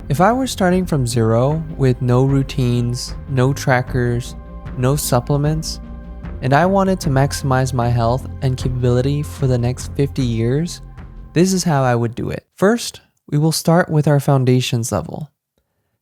If I were starting from zero with no routines, no trackers, no supplements, and I wanted to maximize my health and capability for the next 50 years, this is how I would do it. First, we will start with our foundations level.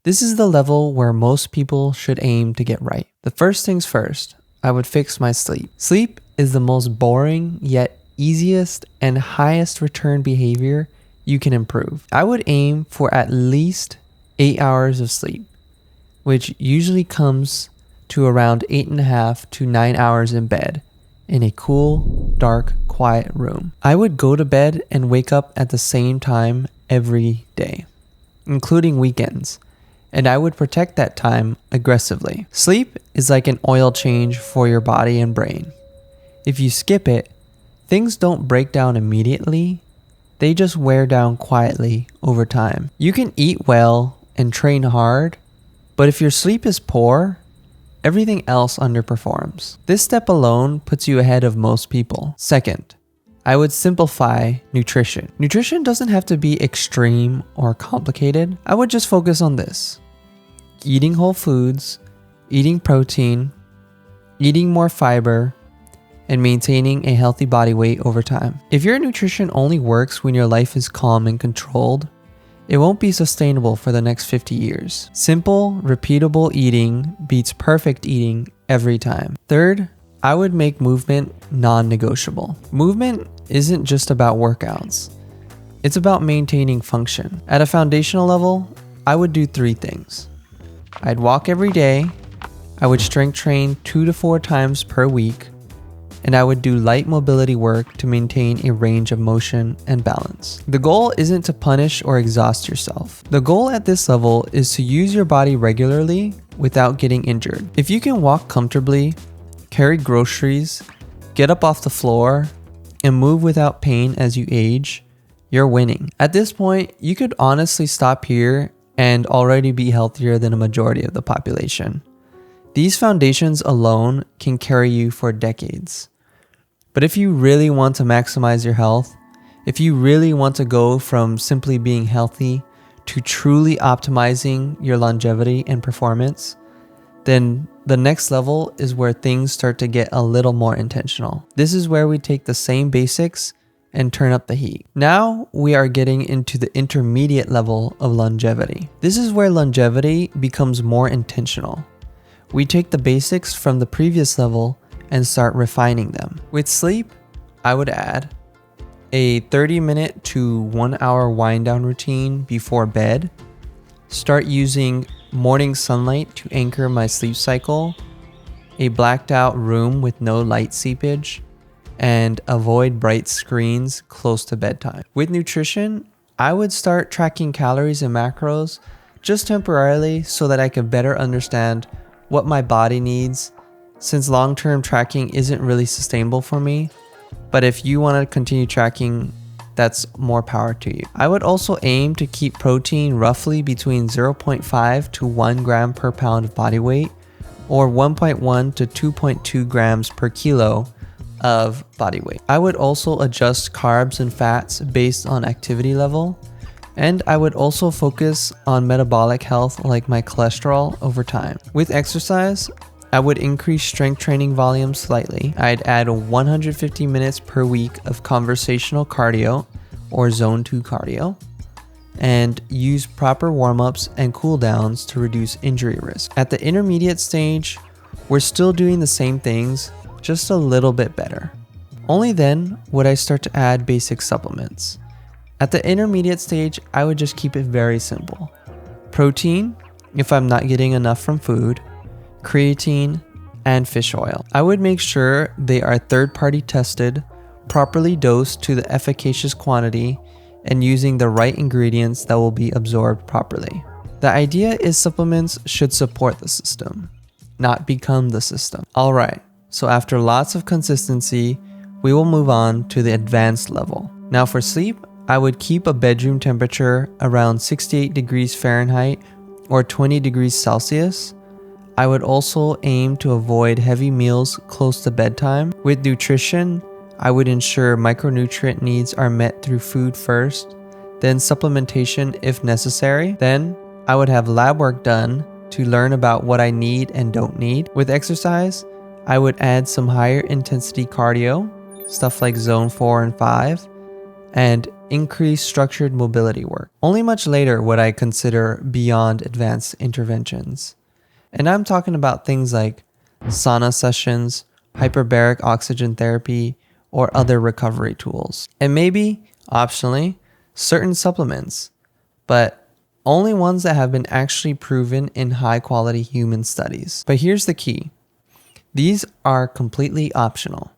This is the level where most people should aim to get right. The first things first, I would fix my sleep. Sleep is the most boring yet easiest and highest return behavior you can improve. I would aim for at least 8 hours of sleep, which usually comes to around 8.5 to 9 hours in bed in a cool, dark, quiet room. I would go to bed and wake up at the same time every day, including weekends, and I would protect that time aggressively. Sleep is like an oil change for your body and brain. If you skip it, things don't break down immediately, they just wear down quietly over time. You can eat well and train hard, but if your sleep is poor, everything else underperforms. This step alone puts you ahead of most people. Second, I would simplify nutrition. Nutrition doesn't have to be extreme or complicated. I would just focus on this: eating whole foods, eating protein, eating more fiber, and maintaining a healthy body weight over time. If your nutrition only works when your life is calm and controlled, it won't be sustainable for the next 50 years. Simple, repeatable eating beats perfect eating every time. Third, I would make movement non-negotiable. Movement isn't just about workouts. It's about maintaining function. At a foundational level, I would do 3 things. I'd walk every day, I would strength train 2 to 4 times per week, and I would do light mobility work to maintain a range of motion and balance. The goal isn't to punish or exhaust yourself. The goal at this level is to use your body regularly without getting injured. If you can walk comfortably, carry groceries, get up off the floor, and move without pain as you age, you're winning. At this point, you could honestly stop here and already be healthier than a majority of the population. These foundations alone can carry you for decades. But if you really want to maximize your health, if you really want to go from simply being healthy to truly optimizing your longevity and performance, then the next level is where things start to get a little more intentional. This is where we take the same basics and turn up the heat. Now we are getting into the intermediate level of longevity. This is where longevity becomes more intentional. We take the basics from the previous level and start refining them. With sleep, I would add a 30-minute to 1 hour wind down routine before bed. Start using morning sunlight to anchor my sleep cycle, a blacked out room with no light seepage, and avoid bright screens close to bedtime. With nutrition, I would start tracking calories and macros just temporarily so that I could better understand what my body needs, since long-term tracking isn't really sustainable for me. But if you want to continue tracking, that's more power to you. I would also aim to keep protein roughly between 0.5 to 1 gram per pound of body weight, or 1.1 to 2.2 grams per kilo of body weight. I would also adjust carbs and fats based on activity level, and I would also focus on metabolic health like my cholesterol over time. With exercise, I would increase strength training volume slightly. I'd add 150 minutes per week of conversational cardio or zone 2 cardio, and use proper warm-ups and cool downs to reduce injury risk. At the intermediate stage, we're still doing the same things, just a little bit better. Only then would I start to add basic supplements. At the intermediate stage, I would just keep it very simple. Protein, if I'm not getting enough from food, creatine, and fish oil. I would make sure they are third-party tested, properly dosed to the efficacious quantity, and using the right ingredients that will be absorbed properly. The idea is supplements should support the system, not become the system. Alright, so after lots of consistency, we will move on to the advanced level. Now for sleep, I would keep a bedroom temperature around 68 degrees Fahrenheit or 20 degrees Celsius. I would also aim to avoid heavy meals close to bedtime. With nutrition, I would ensure micronutrient needs are met through food first, then supplementation if necessary. Then, I would have lab work done to learn about what I need and don't need. With exercise, I would add some higher intensity cardio, stuff like zone 4 and 5, and increase structured mobility work. Only much later would I consider beyond advanced interventions. And I'm talking about things like sauna sessions, hyperbaric oxygen therapy, or other recovery tools. And maybe, optionally, certain supplements, but only ones that have been actually proven in high quality human studies. But here's the key. These are completely optional.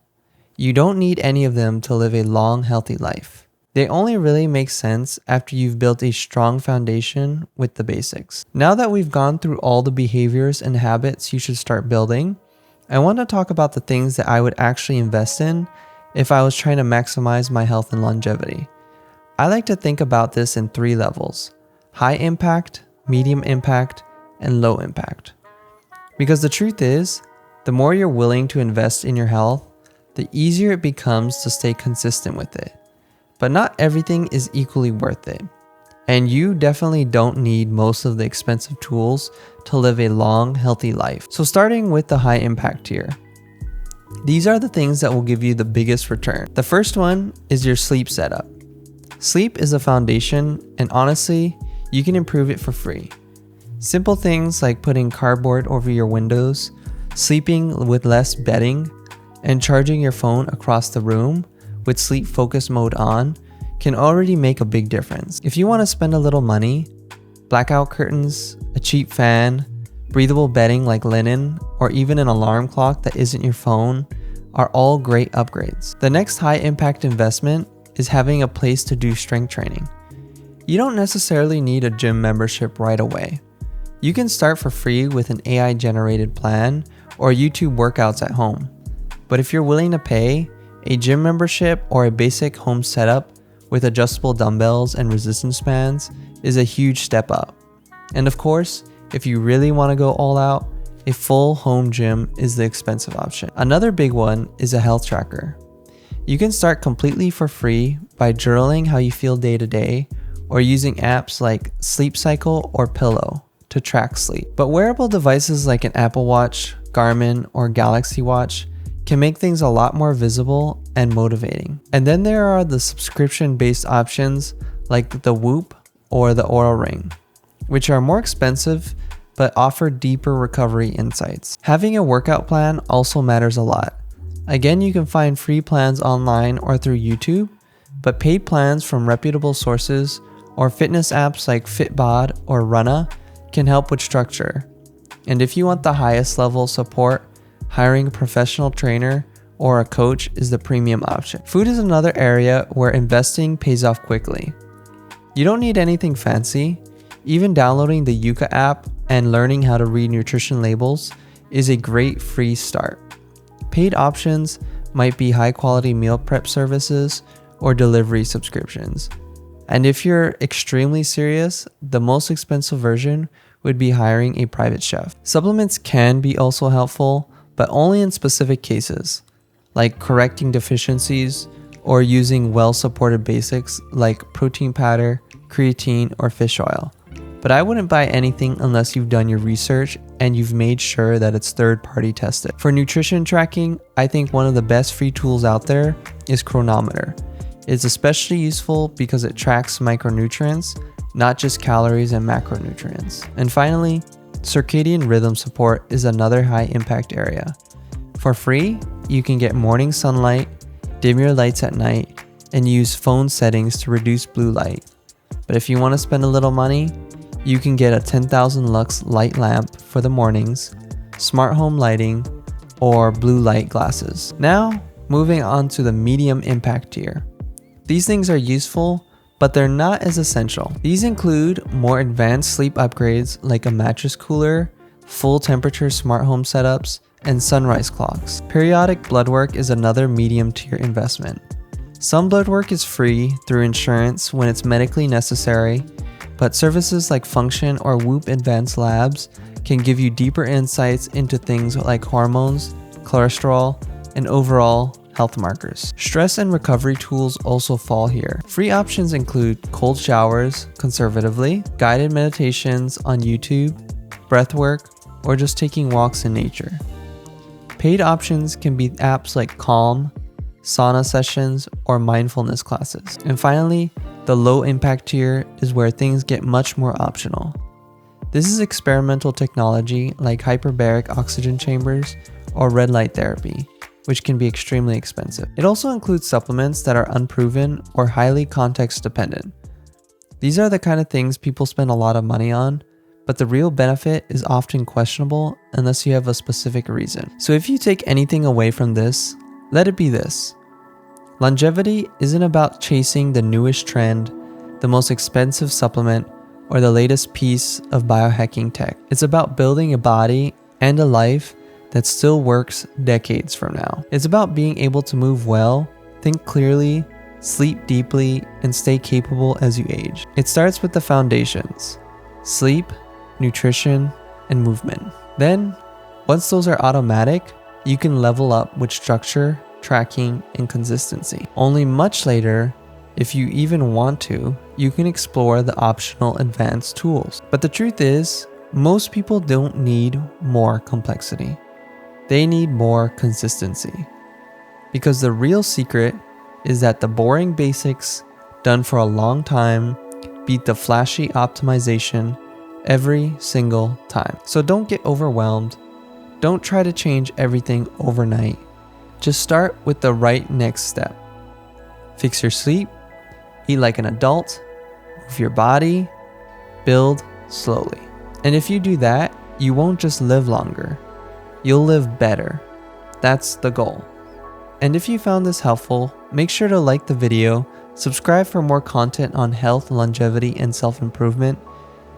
You don't need any of them to live a long, healthy life. They only really make sense after you've built a strong foundation with the basics. Now that we've gone through all the behaviors and habits you should start building, I want to talk about the things that I would actually invest in if I was trying to maximize my health and longevity. I like to think about this in 3 levels: high impact, medium impact, and low impact. Because the truth is, the more you're willing to invest in your health, the easier it becomes to stay consistent with it. But not everything is equally worth it. And you definitely don't need most of the expensive tools to live a long, healthy life. So starting with the high impact tier. These are the things that will give you the biggest return. The first one is your sleep setup. Sleep is a foundation, and honestly, you can improve it for free. Simple things like putting cardboard over your windows, sleeping with less bedding, and charging your phone across the room with sleep focus mode on can already make a big difference. If you want to spend a little money, blackout curtains, a cheap fan, breathable bedding like linen, or even an alarm clock that isn't your phone are all great upgrades. The next high impact investment is having a place to do strength training. You don't necessarily need a gym membership right away. You can start for free with an AI generated plan or YouTube workouts at home. But if you're willing to pay, a gym membership or a basic home setup with adjustable dumbbells and resistance bands is a huge step up. And of course, if you really want to go all out, a full home gym is the expensive option. Another big one is a health tracker. You can start completely for free by journaling how you feel day to day or using apps like Sleep Cycle or Pillow to track sleep. But wearable devices like an Apple Watch, Garmin, or Galaxy Watch can make things a lot more visible and motivating. And then there are the subscription-based options like the Whoop or the Oura Ring, which are more expensive but offer deeper recovery insights. Having a workout plan also matters a lot. Again, you can find free plans online or through YouTube, but paid plans from reputable sources or fitness apps like Fitbod or Runna can help with structure. And if you want the highest level support, hiring a professional trainer or a coach is the premium option. Food is another area where investing pays off quickly. You don't need anything fancy. Even downloading the Yuka app and learning how to read nutrition labels is a great free start. Paid options might be high quality meal prep services or delivery subscriptions. And if you're extremely serious, the most expensive version would be hiring a private chef. Supplements can be also helpful, but only in specific cases, like correcting deficiencies or using well-supported basics like protein powder, creatine, or fish oil. But I wouldn't buy anything unless you've done your research and you've made sure that it's third-party tested. For nutrition tracking, I think one of the best free tools out there is Chronometer. It's especially useful because it tracks micronutrients, not just calories and macronutrients. And finally, circadian rhythm support is another high impact area. For free, you can get morning sunlight, dim your lights at night, and use phone settings to reduce blue light. But if you want to spend a little money, you can get a 10,000 lux light lamp for the mornings, smart home lighting, or blue light glasses. Now, moving on to the medium impact tier. These things are useful, but they're not as essential. These include more advanced sleep upgrades like a mattress cooler, full temperature smart home setups, and sunrise clocks. Periodic blood work is another medium tier investment. Some blood work is free through insurance when it's medically necessary, but services like Function or Whoop Advanced Labs can give you deeper insights into things like hormones, cholesterol, and overall health markers. Stress and recovery tools also fall here. Free options include cold showers conservatively, guided meditations on YouTube, breathwork, or just taking walks in nature. Paid options can be apps like Calm, sauna sessions, or mindfulness classes. And finally, the low impact tier is where things get much more optional. This is experimental technology like hyperbaric oxygen chambers or red light therapy, which can be extremely expensive. It also includes supplements that are unproven or highly context dependent. These are the kind of things people spend a lot of money on, but the real benefit is often questionable unless you have a specific reason. So if you take anything away from this, let it be this. Longevity isn't about chasing the newest trend, the most expensive supplement, or the latest piece of biohacking tech. It's about building a body and a life that still works decades from now. It's about being able to move well, think clearly, sleep deeply, and stay capable as you age. It starts with the foundations: sleep, nutrition, and movement. Then, once those are automatic, you can level up with structure, tracking, and consistency. Only much later, if you even want to, you can explore the optional advanced tools. But the truth is, most people don't need more complexity. They need more consistency. Because the real secret is that the boring basics done for a long time beat the flashy optimization every single time. So don't get overwhelmed. Don't try to change everything overnight. Just start with the right next step. Fix your sleep, eat like an adult, move your body, build slowly. And if you do that, you won't just live longer, you'll live better. That's the goal. And if you found this helpful, make sure to like the video, subscribe for more content on health, longevity, and self-improvement,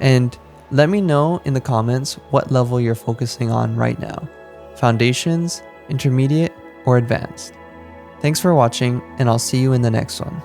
and let me know in the comments what level you're focusing on right now: foundations, intermediate, or advanced. Thanks for watching, and I'll see you in the next one.